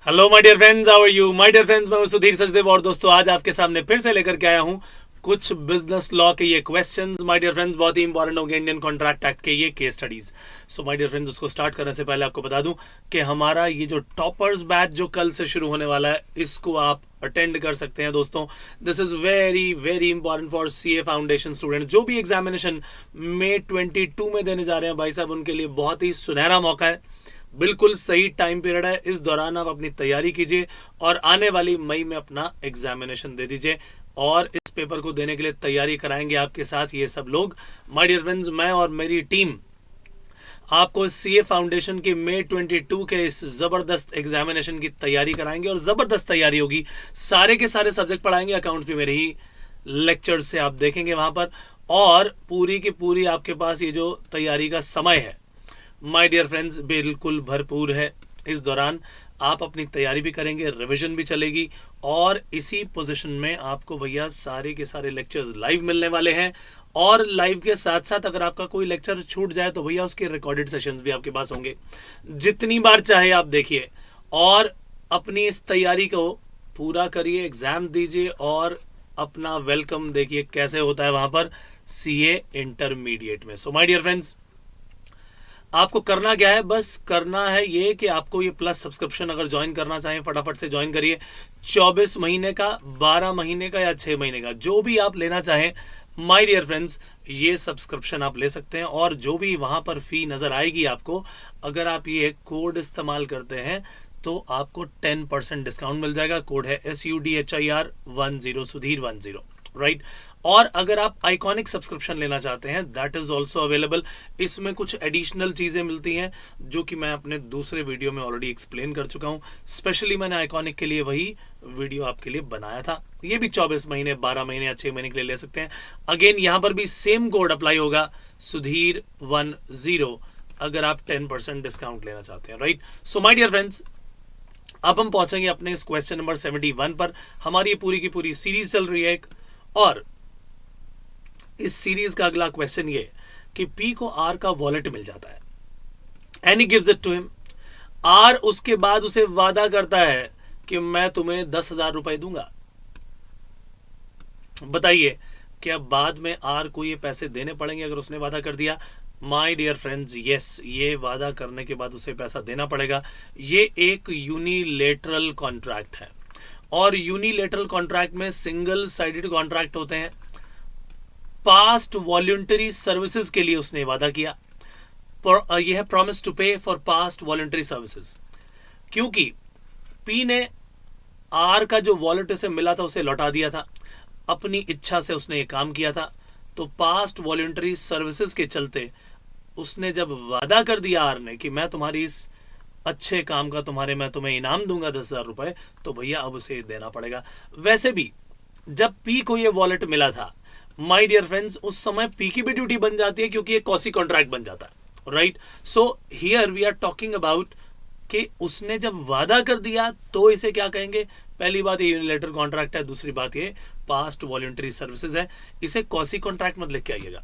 Hello my dear friends, how are you my dear friends. मैं हूं सुधीर सचदेव और दोस्तों आज आपके सामने फिर से लेकर के आया हूं कुछ बिजनेस लॉ के ये क्वेश्चंस। माय डियर फ्रेंड्स, बहुत ही इंपॉर्टेंट होंगे इंडियन कॉन्ट्रैक्ट एक्ट के ये case studies. So my dear friends, उसको स्टार्ट करने से पहले आपको बता दूं कि हमारा ये जो टॉपर्स बैच जो कल से शुरू होने वाला है, इसको आप अटेंड कर सकते हैं दोस्तों। This is very very important for CA foundation students. जो भी एग्जामिनेशन मई 22 में देने जा रहे हैं भाई साहब, उनके लिए बहुत ही सुनहरा मौका है। बिल्कुल सही टाइम पीरियड है। इस दौरान आप अपनी तैयारी कीजिए और आने वाली मई में अपना एग्जामिनेशन दे दीजिए और इस पेपर को देने के लिए तैयारी कराएंगे आपके साथ ये सब लोग। माय डियर फ्रेंड्स, मैं और मेरी टीम आपको सीए फाउंडेशन के मई 22 के इस जबरदस्त एग्जामिनेशन की तैयारी कराएंगे और जबरदस्त तैयारी होगी। सारे के सारे सब्जेक्ट पढ़ाएंगे। अकाउंट्स भी मेरे ही लेक्चर से आप देखेंगे वहां पर, और पूरी की पूरी आपके पास ये जो तैयारी का समय है माय डियर फ्रेंड्स बिल्कुल भरपूर है। इस दौरान आप अपनी तैयारी भी करेंगे, रिवीजन भी चलेगी और इसी पोजीशन में आपको भैया सारे के सारे लेक्चर्स लाइव मिलने वाले हैं। और लाइव के साथ साथ अगर आपका कोई लेक्चर छूट जाए तो भैया उसके रिकॉर्डेड सेशंस भी आपके पास होंगे। जितनी बार चाहे आप देखिए और अपनी इस तैयारी को पूरा करिए, एग्जाम दीजिए और अपना वेलकम देखिए कैसे होता है वहां पर सीए इंटरमीडिएट में। सो माय डियर फ्रेंड्स, आपको करना क्या है, बस करना है ये कि आपको ये प्लस सब्सक्रिप्शन अगर ज्वाइन करना चाहें फटाफट से ज्वाइन करिए। 24 महीने का, 12 महीने का या 6 महीने का, जो भी आप लेना चाहें माय डियर फ्रेंड्स, ये सब्सक्रिप्शन आप ले सकते हैं। और जो भी वहां पर फी नजर आएगी आपको, अगर आप ये कोड इस्तेमाल करते हैं तो आपको 10% डिस्काउंट मिल जाएगा। कोड है SUDHIR10 सुधीर 10, राइट। और अगर आप आइकॉनिक सब्सक्रिप्शन लेना चाहते हैं दैट इज ऑल्सो अवेलेबल। इसमें कुछ एडिशनल चीजें मिलती हैं जो कि मैं अपने दूसरे वीडियो में ऑलरेडी एक्सप्लेन कर चुका हूं। स्पेशली मैंने आइकॉनिक के लिए वही वीडियो आपके लिए बनाया था। ये भी 24 महीने, 12 महीने या 6 महीने के लिए ले सकते हैं। अगेन यहां पर भी सेम कोड अप्लाई होगा, सुधीर 10, अगर आप 10% डिस्काउंट लेना चाहते हैं, right. So my dear friends, अब हम पहुंचेंगे अपने इस क्वेश्चन नंबर 71 पर। हमारी पूरी की पूरी सीरीज चल रही है एक, और इस सीरीज का अगला क्वेश्चन ये कि पी को आर का वॉलेट मिल जाता है and he gives it to him. आर उसके बाद उसे वादा करता है कि मैं तुम्हें 10,000 रुपए दूंगा। बताइए क्या बाद में आर को ये पैसे देने पड़ेंगे अगर उसने वादा कर दिया? माय डियर फ्रेंड्स, यस, ये वादा करने के बाद उसे पैसा देना पड़ेगा। ये एक यूनिलेटरल कॉन्ट्रैक्ट है और यूनिलेटरल कॉन्ट्रैक्ट में सिंगल साइडेड कॉन्ट्रैक्ट होते हैं। पास्ट वॉलंटरी सर्विसेज के लिए उसने वादा किया। यह है प्रॉमिस टू पे फॉर पास्ट वॉलंटरी सर्विसेज। क्योंकि पी ने आर का जो वॉलेट उसे मिला था उसे लौटा दिया था, अपनी इच्छा से उसने ये काम किया था। तो पास्ट वॉलंटरी सर्विसेज के चलते उसने जब वादा कर दिया आर ने कि मैं तुम्हारी इस अच्छे काम का मैं तुम्हें इनाम दूंगा 10,000 रुपए, तो भैया अब उसे देना पड़ेगा। वैसे भी जब पी को ये वॉलेट मिला था माय डियर फ्रेंड्स, उस समय पी की भी ड्यूटी बन जाती है क्योंकि ये कॉसी कॉन्ट्रैक्ट बन जाता है, right. So here we are talking about कि उसने जब वादा कर दिया तो इसे क्या कहेंगे? पहली बात ये यूनिलेटरल कॉन्ट्रैक्ट है, दूसरी बात ये पास्ट वॉलंटरी सर्विसेज है। इसे कॉसी कॉन्ट्रैक्ट मत लिख के आइएगा,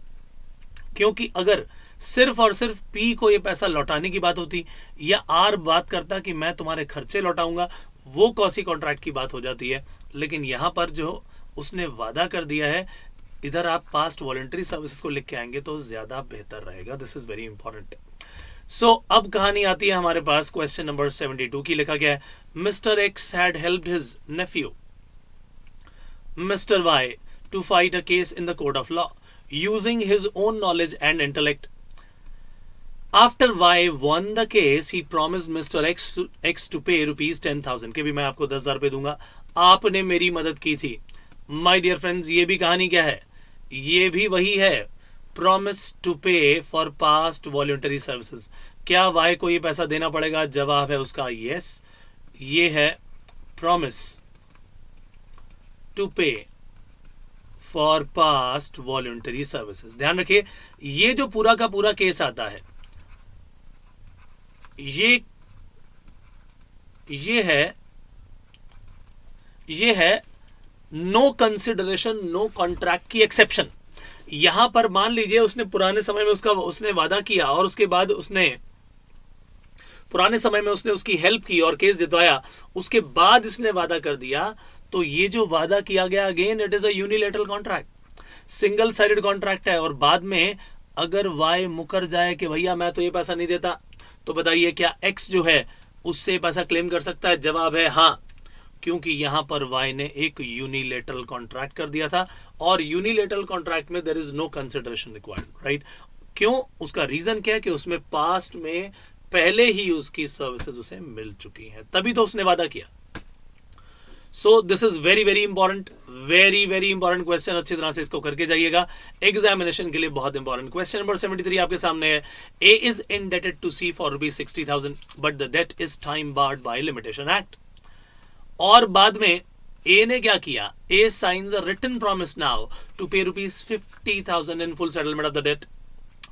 क्योंकि अगर सिर्फ और सिर्फ पी को ये पैसा लौटाने की बात होती या आर बात करता कि मैं तुम्हारे खर्चे लौटाऊंगा, वो कॉसी कॉन्ट्रैक्ट की बात हो जाती है। लेकिन यहां पर जो उसने वादा कर दिया है, इधर आप पास्ट वॉलंटरी सर्विसेज को लिख के आएंगे तो ज्यादा बेहतर रहेगा। This is very important. So अब कहानी आती है हमारे पास क्वेश्चन नंबर 72 की। लिखा गया है, mister X had helped his nephew mister Y to fight a case in the court of law using his own knowledge and intellect. After Y won the case, he promised Mr. X to pay rupees 10,000 के भी मैं आपको 10,000 रुपए दूंगा, आपने मेरी मदद की थी। माय डियर फ्रेंड्स, ये भी कहानी क्या है? ये भी वही है, प्रॉमिस टू पे फॉर पास्ट वॉलंटरी सर्विसेज। क्या वाई को ये पैसा देना पड़ेगा? जवाब है उसका यस। ये है प्रॉमिस टू पे फॉर पास्ट वॉलंटरी सर्विसेज। ध्यान रखिए, ये जो पूरा का पूरा केस आता है, ये है नो कंसिडरेशन नो कॉन्ट्रैक्ट की एक्सेप्शन। यहां पर मान लीजिए उसने पुराने समय में उसने वादा किया और उसके बाद उसने पुराने समय में उसने उसकी हेल्प की और केस जितवाया, उसके बाद इसने वादा कर दिया, तो ये जो वादा किया गया again it is a unilateral contract, single sided contract है। और बाद में अगर वाई मुकर जाए कि भैया मैं तो ये पैसा नहीं देता, तो बताइए क्या एक्स जो है उससे पैसा क्लेम कर सकता है? जवाब है हाँ, क्योंकि यहां पर वाई ने एक यूनिलैटरल कॉन्ट्रैक्ट कर दिया था, और यूनिलैटरल कॉन्ट्रैक्ट में there is no consideration required, right? क्यों? उसका रीजन क्या है कि उसमें पास्ट में पहले ही उसकी सर्विसेज उसे मिल चुकी हैं, तभी तो उसने वादा किया। सो this is very very important, very very important question, अच्छी तरह से इसको करके जाइएगा, एग्जामिनेशन के लिए बहुत इंपॉर्टेंट। क्वेश्चन नंबर 73 आपके सामने है, A is indebted to C for ₹60,000 but the debt is time barred by limitation act. और बाद में ए ने क्या किया? A signs a written promise now to pay ₹50,000 in full settlement of the debt,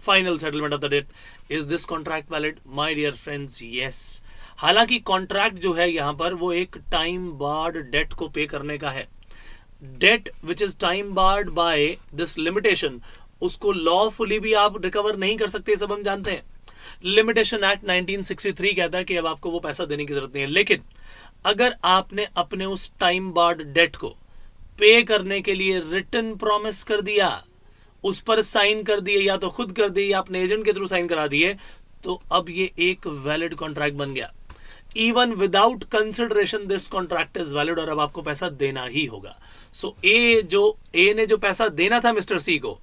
final settlement of the debt. Is this contract valid? My dear friends, yes. हालांकि contract जो है यहां पर वो एक टाइम बार्ड डेट को पे करने का है। Debt which is time barred by this limitation, उसको लॉफुली भी आप रिकवर नहीं कर सकते, सब हम जानते हैं। लिमिटेशन एक्ट 1963 कहता है कि अब आपको वो पैसा देने की जरूरत नहीं है। लेकिन अगर आपने अपने उस टाइम बार्ड डेट को पे करने के लिए रिटन प्रॉमिस कर दिया, उस पर साइन कर दिए, या तो खुद कर दिए या अपने एजेंट के थ्रू साइन करा दिए, तो अब ये एक वैलिड कॉन्ट्रैक्ट बन गया। Even without consideration this contract is valid, और अब आपको पैसा देना ही होगा। सो ए ने जो पैसा देना था मिस्टर सी को,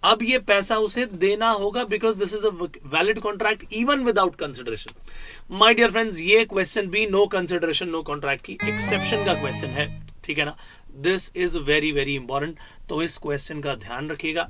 अब ये पैसा उसे देना होगा, because this is a valid contract even without consideration. My dear friends, ये क्वेश्चन भी नो कंसिडरेशन नो कॉन्ट्रैक्ट की एक्सेप्शन का क्वेश्चन है, ठीक है ना? This is very very important, तो इस क्वेश्चन का ध्यान रखिएगा,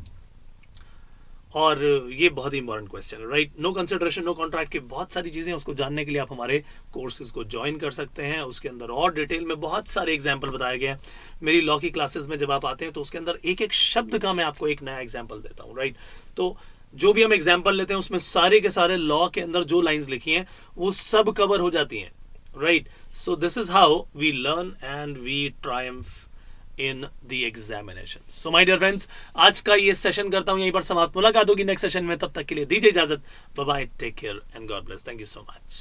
और ये बहुत ही इंपॉर्टेंट क्वेश्चन है, right? No consideration no contract की बहुत सारी चीजें, उसको जानने के लिए आप हमारे कोर्सेज को ज्वाइन कर सकते हैं। उसके अंदर और डिटेल में बहुत सारे एग्जाम्पल बताए गए हैं। मेरी लॉ की क्लासेस में जब आप आते हैं तो उसके अंदर एक एक शब्द का मैं आपको एक नया एग्जाम्पल देता हूँ, राइट? तो जो भी हम एग्जाम्पल लेते हैं उसमें सारे के सारे लॉ के अंदर जो लाइन्स लिखी हैं वो सब कवर हो जाती हैं, right? So this is how we learn and we triumph in the examination. So my dear friends, आज का ये सेशन करता हूं यहीं पर समाप्त। मुलाकात होगी नेक्स्ट सेशन में, तब तक के लिए दीजिए इजाजत। Bye bye, take care and God bless. Thank you so much.